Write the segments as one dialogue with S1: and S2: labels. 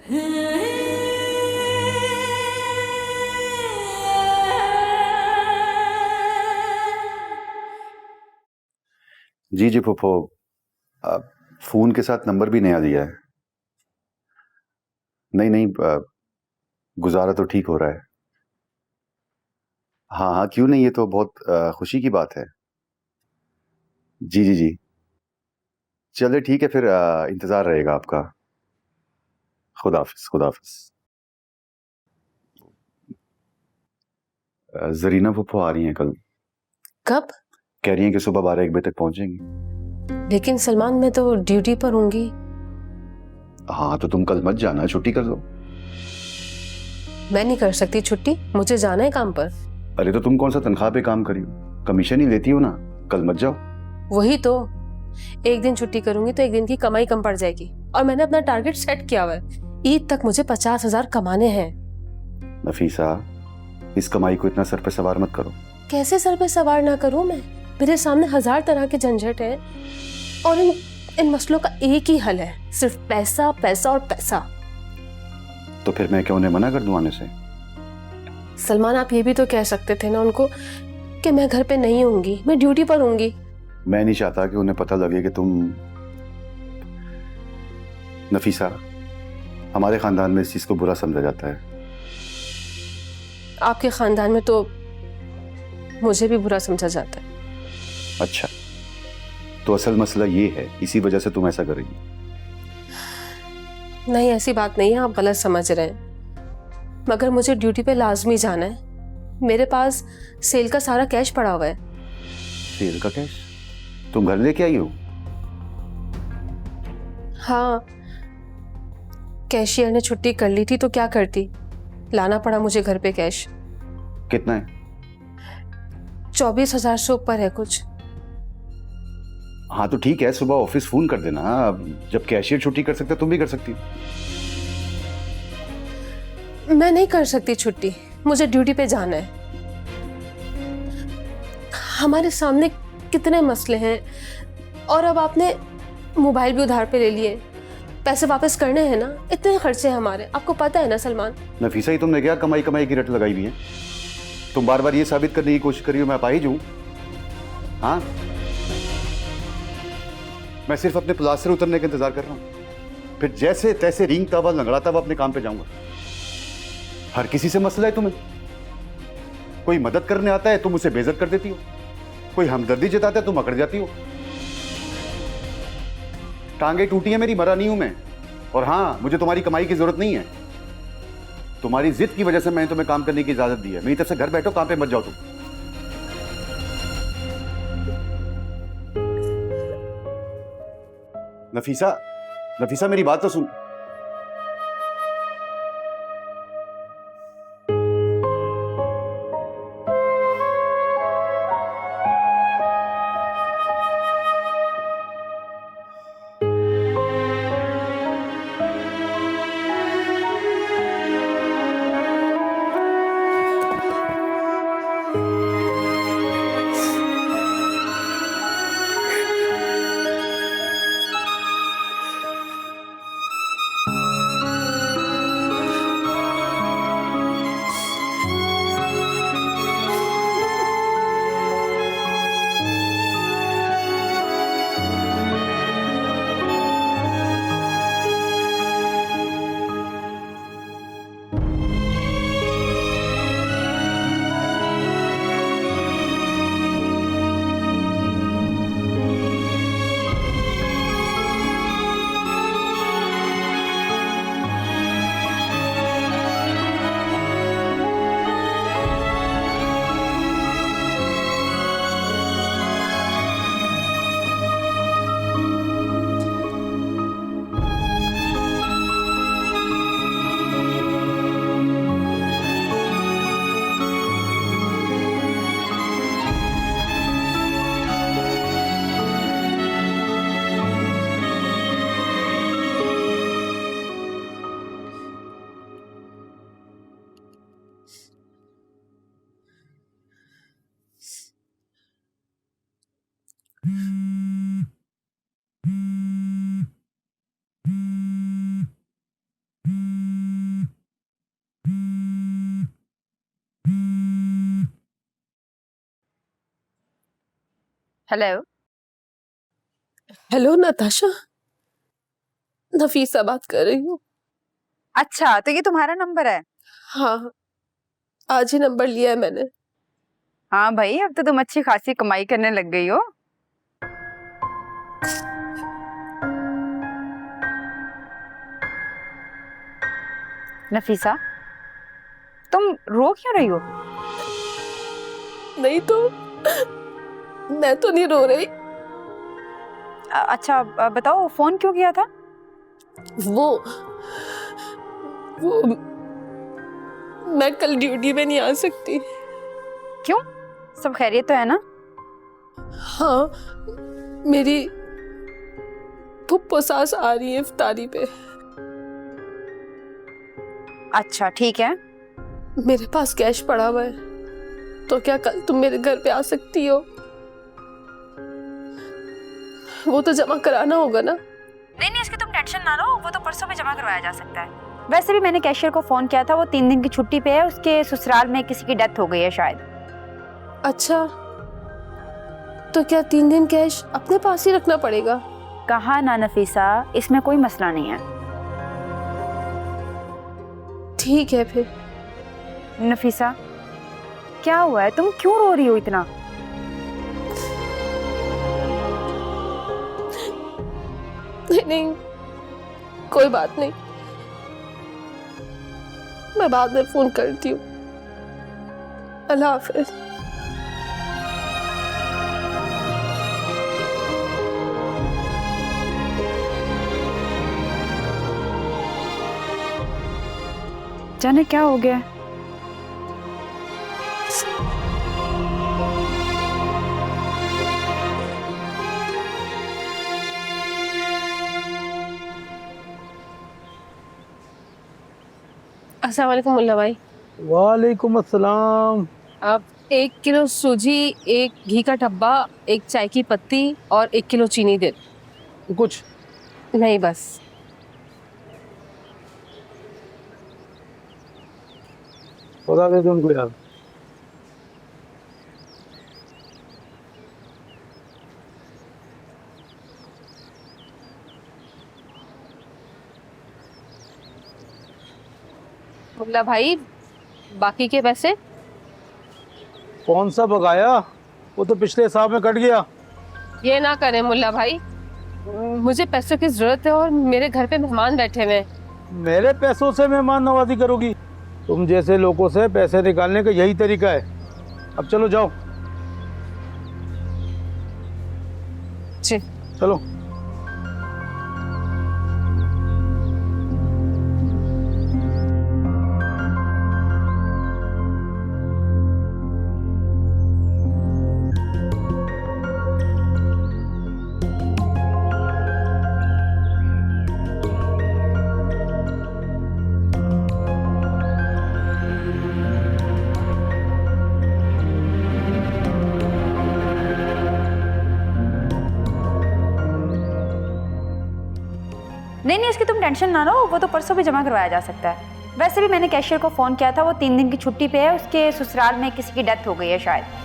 S1: जी जी फूफो, phone के साथ number भी नया दिया है। नहीं नहीं, गुजारा तो ठीक हो रहा है। हाँ हाँ, क्यों नहीं, ये तो बहुत खुशी की बात है। जी जी जी। चलिए ठीक है फिर, इंतज़ार रहेगा आपका। खुदा हाफिज, खुदा हाफिज। जरीना फूफो आ रही हैं कल।
S2: कब?
S1: कह रही हैं कि सुबह 12-1 बजे तक पहुंचेंगी।
S2: लेकिन सलमान, मैं तो ड्यूटी पर होंगी।
S1: हाँ तो तुम कल मत जाना, छुट्टी कर लो।
S2: मैं नहीं कर सकती छुट्टी, मुझे जाना है काम पर।
S1: अरे तो तुम कौन सा तनख्वाह पे काम करी हो, कमीशन ही लेती हो ना। कल मत जाओ।
S2: वही तो, एक दिन छुट्टी करूंगी तो एक दिन की कमाई कम पड़ जाएगी, और मैंने अपना टारगेट सेट किया हुआ है। ईद तक मुझे 50,000 कमाने हैं।
S1: नफीसा, इस कमाई को इतना सर पे सवार मत करो।
S2: कैसे सर पे सवार ना करूं मैं? मेरे सामने 1000 तरह के झंझट हैं, और इन मसलों का एक ही हल है, सिर्फ पैसा पैसा और पैसा।
S1: तो फिर मैं क्या उन्हें मना कर दूं आने से?
S2: सलमान, आप ये भी तो कह सकते थे ना उनको कि मैं घर पे नहीं होंगी, मैं ड्यूटी पर होंगी।
S1: मैं नहीं चाहता कि उन्हें पता लगे कि तुम। नफीसा, हमारे खानदान में इस चीज को बुरा समझा जाता है।
S2: आपके खानदान में तो मुझे भी बुरा समझा जाता है।
S1: अच्छा, तो असल मसला ये है, इसी वजह से तुम ऐसा कर रही हो।
S2: नहीं, ऐसी बात नहीं है, आप गलत समझ रहे हैं। मगर मुझे ड्यूटी पे लाजमी जाना है। मेरे पास सेल का सारा कैश पड़ा हुआ है।
S1: सेल का कैश तुम घर लेके आई हो?
S2: हाँ, कैशियर ने छुट्टी कर ली थी तो क्या करती, लाना पड़ा मुझे घर पे कैश।
S1: कितना है?
S2: 24,000 से ऊपर है कुछ।
S1: हाँ तो ठीक है, सुबह ऑफिस फोन कर देना। जब कैशियर छुट्टी कर सकते तुम भी कर सकती हो।
S2: मैं नहीं कर सकती छुट्टी, मुझे ड्यूटी पे जाना है। हमारे सामने कितने मसले हैं, और अब आपने मोबाइल भी उधार पे ले लिए, पैसे वापस करने हैं ना, इतने खर्चे हैं हमारे, आपको पता है ना सलमान।
S1: नफीसा, ही तुमने क्या कमाई कमाई की रट लगाई हुई है? तुम बार बार ये साबित करने की कोशिश कर रही हो मैं अपाहिज हूं। हाँ, मैं सिर्फ अपने प्लास से उतरने का इंतजार कर रहा हूं, फिर जैसे तैसे रींगता हुआ लंगड़ाता हुआ अपने काम पे जाऊंगा। हर किसी से मसला है तुम्हें। कोई मदद करने आता है तुम उसे बेइज्जत कर देती हो, कोई हमदर्दी जताता है तुम अकड़ जाती हो। टांगे टूटी है मेरी, मरा नहीं हूं मैं। और हाँ, मुझे तुम्हारी कमाई की जरूरत नहीं है। तुम्हारी जिद की वजह से मैंने तुम्हें काम करने की इजाजत दी है। मेरी तरफ से घर बैठो, काम पे मत जाओ तुम। नफीसा, नफीसा मेरी बात तो सुन।
S3: हेलो।
S2: हेलो नताशा, नफीसा बात कर रही हूँ।
S3: अच्छा, तो ये तुम्हारा नंबर है?
S2: हाँ, आज ही नंबर लिया है मैंने।
S3: हाँ भाई, अब तो तुम अच्छी खासी कमाई करने लग गई हो। नफीसा, तुम रो क्यों रही हो?
S2: नहीं तो मैं तो नहीं रो रही।
S3: अच्छा, बताओ फोन क्यों किया था?
S2: वो मैं कल ड्यूटी में नहीं आ सकती।
S3: क्यों? सब खैरियत तो है ना?
S2: हाँ, मेरी फुप्पो सास आ रही है इफ्तारी पे।
S3: अच्छा ठीक है।
S2: मेरे पास कैश पड़ा हुआ है, तो क्या कल तुम मेरे घर पे आ सकती हो? वो तो जमा कराना होगा ना?
S3: नहीं नहीं, इसकी तुम टेंशन ना लो, वो तो परसों में जमा करवाया जा सकता है। वैसे भी मैंने कैशियर को फोन किया था, वो 3 दिन की छुट्टी पे है, उसके ससुराल में किसी की डेथ हो गई है शायद।
S2: अच्छा, तो क्या 3 दिन कैश अपने पास ही रखना पड़ेगा?
S3: कहा ना नफीसा, इसमें कोई मसला नहीं है।
S2: ठीक है फिर।
S3: नफीसा, क्या हुआ है? तुम क्यों रो रही हो इतना?
S2: नहीं, कोई बात नहीं, मैं बाद में फोन करती हूँ। अल्लाह हाफिज।
S3: जाने क्या हो गया।
S2: अस्सलाम वालेकुम मुल्ला भाई।
S4: वालेकुम अस्सलाम।
S2: आप 1 किलो सूजी, 1 घी का डब्बा, 1 चाय की पत्ती और 1 किलो चीनी दे।
S4: कुछ
S2: नहीं बस।
S4: बता दे उनको यार।
S2: मुल्ला भाई, बाकी के पैसे?
S4: कौन सा बकाया? वो तो पिछले हिसाब में कट गया।
S2: ये ना करें मुल्ला भाई, मुझे पैसों की जरूरत है और मेरे घर पे मेहमान बैठे हुए हैं।
S4: मेरे पैसों से मेहमान नवाजी करोगी? तुम जैसे लोगों से पैसे निकालने का यही तरीका है। अब चलो जाओ।
S2: जी
S4: चलो।
S3: नहीं नहीं, इसकी तुम टेंशन ना लो, वो तो परसों भी जमा करवाया जा सकता है। वैसे भी मैंने कैशियर को फोन किया था, वो 3 दिन की छुट्टी पे है, उसके ससुराल में किसी की डेथ हो गई है शायद।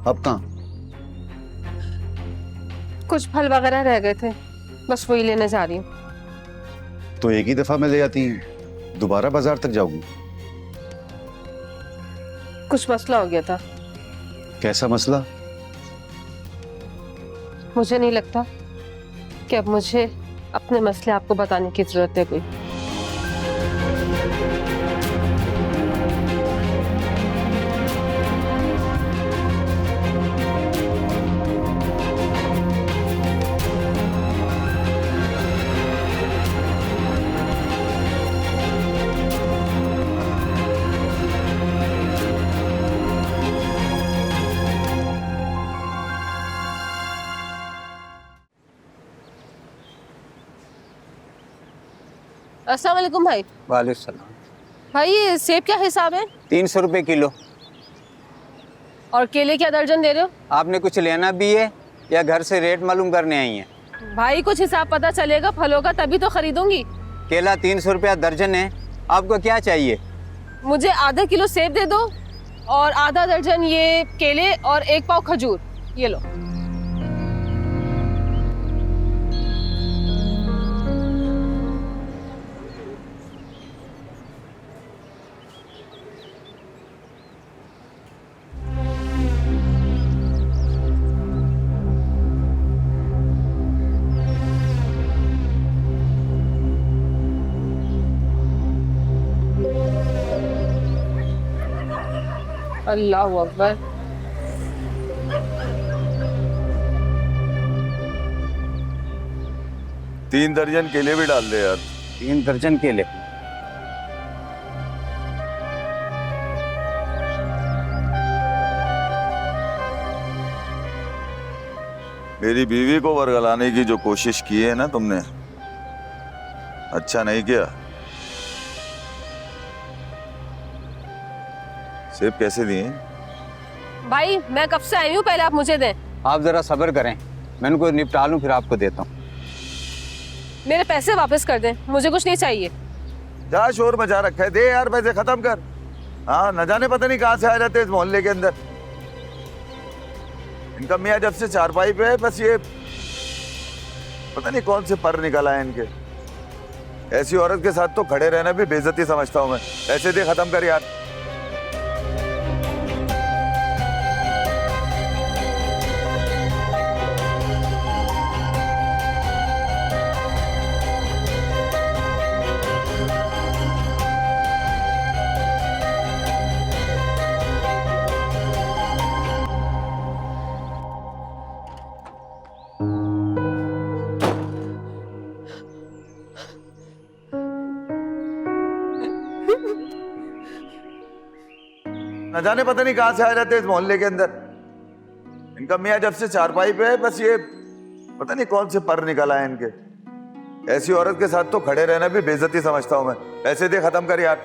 S1: अब कहाँ?
S2: कुछ फल वगैरह रह गए थे, बस वही लेने जा रही हूँ।
S1: तो एक ही दफा में ले आती, दोबारा बाजार तक जाओगी?
S2: कुछ मसला हो गया था।
S1: कैसा मसला?
S2: मुझे नहीं लगता कि अब मुझे अपने मसले आपको बताने की जरूरत है कोई। अस्सलाम वालेकुम भाई।
S5: वालेकुम सलाम।
S2: भाई ये सेब क्या हिसाब है
S5: 300 रुपये किलो।
S2: और केले क्या दर्जन दे रहे हो?
S5: आपने कुछ लेना भी है या घर से रेट मालूम करने आई हैं?
S2: भाई कुछ हिसाब पता चलेगा फलों का, तभी तो खरीदूंगी।
S5: केला 300 रुपया दर्जन है, आपको क्या चाहिए?
S2: मुझे आधा किलो सेब दे दो और आधा दर्जन ये केले और 1 पाव खजूर, ये लो। अल्लाह अकबर।
S6: तीन दर्जन केले भी डाल दे यार।
S5: 3 दर्जन केले।
S6: मेरी बीवी को वर्गलाने की जो कोशिश की है ना तुमने, अच्छा नहीं किया। सेब कैसे दिए?
S2: भाई मैं कब से आई हूँ, पहले आप मुझे दें।
S5: आप जरा सब्र करें, मैं उनको निपटा लूं फिर आपको देता हूँ।
S2: मेरे पैसे वापस कर दें, मुझे कुछ नहीं चाहिए।
S6: क्या शोर मचा रखा है, दे यार पैसे खत्म कर। हाँ न जाने पता नहीं कहाँ से आ जाते इस मोहल्ले के अंदर। इनका मियाँ जब से चारपाई पे है, बस ये पता नहीं कौन से पर निकल आए इनके। ऐसी औरत के साथ तो खड़े रहना भी बेइज्जती समझता हूँ मैं। ऐसे दे, खत्म कर यार। न जाने पता नहीं कहां से आ जाते इस मोहल्ले के अंदर। इनका मियाँ जब से चारपाई पे है, बस ये पता नहीं कौन से पर निकल आए इनके। ऐसी औरत के साथ तो खड़े रहना भी बेइज्जती समझता हूं मैं। ऐसे दे, खत्म कर यार।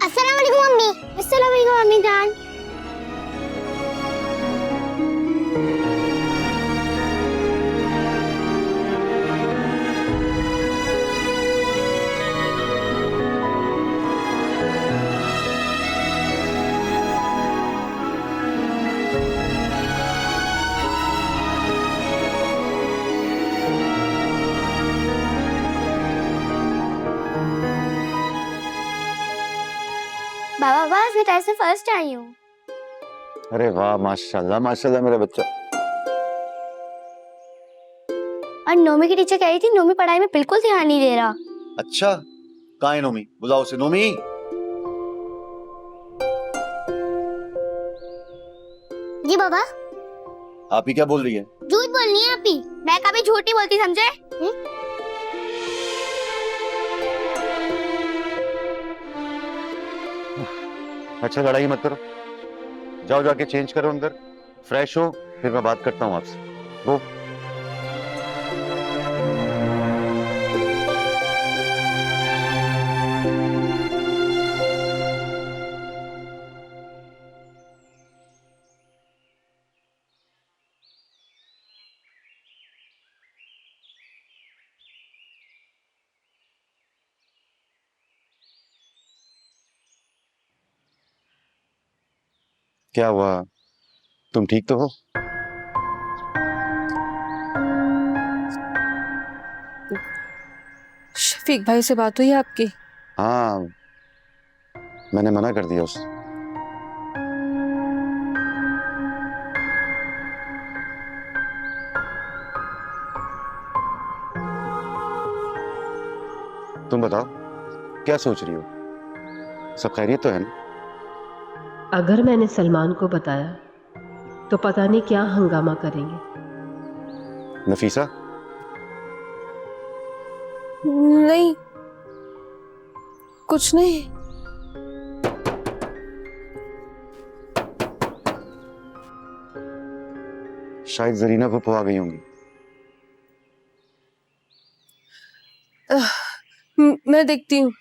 S7: अस्सलाम वालेकुम मम्मी। अस्सलाम वालेकुम मम्मी जान। बाबा बस मैं टेस्ट में फर्स्ट आई हूँ।
S1: अरे वाह, माशाल्लाह माशाल्लाह मेरा बच्चा।
S7: और नोमी की टीचर कह रही थी नोमी पढ़ाई में बिल्कुल ध्यान नहीं दे रहा।
S1: अच्छा, कहाँ है नोमी? बुलाओ उसे। नोमी,
S7: जी बाबा।
S1: आप ही क्या बोल रही है?
S7: झूठ बोलनी है आप ही, मैं कभी झूठ नहीं बोलती, समझे?
S1: अच्छा, लड़ाई मत करो, जाओ जाके चेंज करो अंदर, फ्रेश हो, फिर मैं बात करता हूँ आपसे। गो। क्या हुआ? तुम ठीक तो हो?
S2: शफीक भाई से बात हुई आपकी?
S1: हाँ, मैंने मना कर दिया उसे। तुम बताओ, क्या सोच रही हो? सब खैरियत तो है ना?
S8: अगर मैंने सलमान को बताया तो पता नहीं क्या हंगामा करेंगे।
S1: नफीसा,
S2: नहीं, कुछ नहीं।
S1: शायद जरीना पप्पू आ गई होंगी।
S2: मैं देखती हूँ।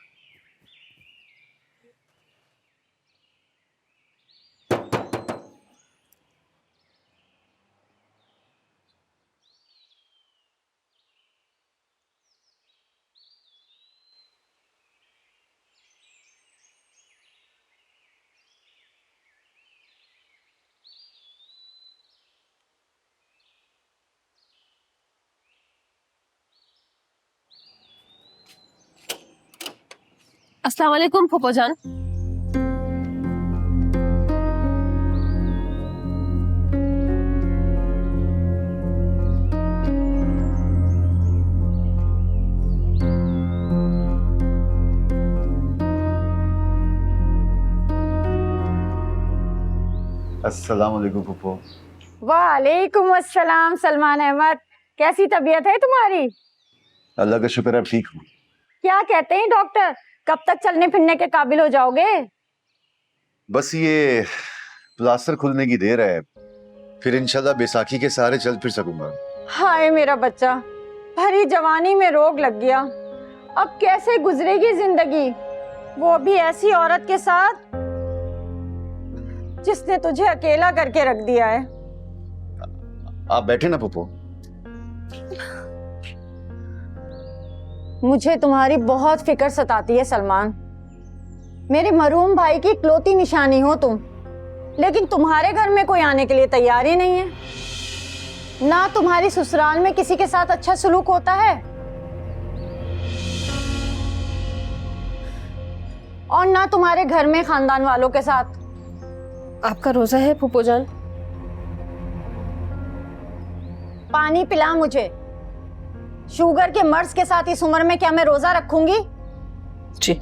S2: अस्सलाम वालेकुम फूफो जान।
S1: अस्सलाम वालेकुम पप्पू।
S3: वालेकुम अस्सलाम सलमान अहमद, कैसी तबीयत है तुम्हारी?
S1: अल्लाह का शुक्र है, अब ठीक हूँ।
S3: क्या कहते हैं डॉक्टर, कब तक चलने फिरने के काबिल हो जाओगे?
S1: बस ये प्लास्टर खुलने की देर है, फिर इंशाल्लाह बैसाखी के सहारे चल फिर सकूंगा।
S3: हाय मेरा बच्चा, भरी जवानी में रोग लग गया, अब कैसे गुजरेगी जिंदगी, वो भी ऐसी औरत के साथ जिसने तुझे अकेला करके रख दिया है।
S1: आप बैठे ना पप्पू।
S3: मुझे तुम्हारी बहुत फिक्र सताती है सलमान। मेरे मरहूम भाई की इकलौती निशानी हो तुम, लेकिन तुम्हारे घर में कोई आने के लिए तैयार ही नहीं है। ना तुम्हारी ससुराल में किसी के साथ अच्छा सलूक होता है और ना तुम्हारे घर में खानदान वालों के साथ।
S2: आपका रोजा है फूफो जान?
S3: पानी पिला मुझे। शुगर के मर्ज के साथ इस उम्र में क्या मैं रोजा रखूंगी?
S2: जी।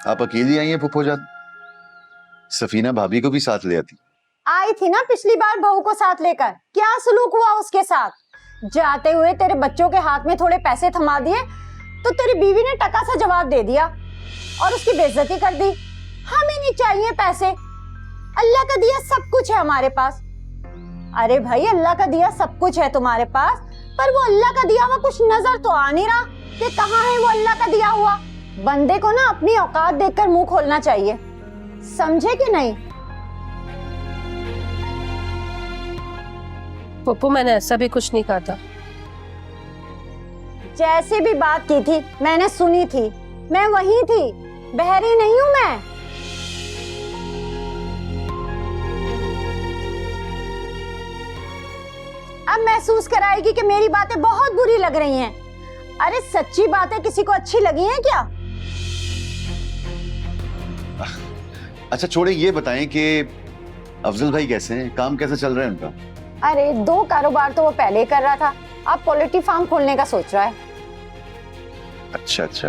S1: आप अकेली आई हैं फूफो जान? सफीना भाभी को भी साथ ले आती।
S3: आई थी ना पिछली बार बहू को साथ लेकर, क्या सलूक हुआ उसके साथ? जाते हुए तेरे बच्चों के हाथ में थोड़े पैसे थमा दिए तो तेरी बीवी ने टका सा जवाब दे दिया और उसकी बेइज्जती कर दी। हमें नहीं चाहिए पैसे, अल्लाह का दिया सब कुछ है हमारे पास। अरे भाई, अल्लाह का दिया सब कुछ है तुम्हारे पास, पर वो अल्लाह का दिया हुआ कुछ नजर तो आ नहीं रहा कि कहाँ है वो अल्लाह का दिया हुआ। बंदे को ना अपनी औकात देखकर मुंह खोलना चाहिए, समझे कि नहीं?
S2: पप्पू, मैंने ऐसा भी कुछ नहीं कहा था।
S3: जैसे भी बात की थी मैंने सुनी थी, मैं वही थी, बहरी नहीं हूं मैं। अब महसूस कराएगी कि मेरी बातें बहुत बुरी लग रही हैं। अरे सच्ची बातें किसी को अच्छी लगी हैं क्या?
S1: अच्छा छोड़े, ये बताएं कि अफजल भाई कैसे हैं, काम कैसे चल रहा है उनका?
S3: अरे 2 कारोबार तो वो पहले ही कर रहा था, अब पोल्ट्री फार्म खोलने का सोच रहा है।
S1: अच्छा अच्छा,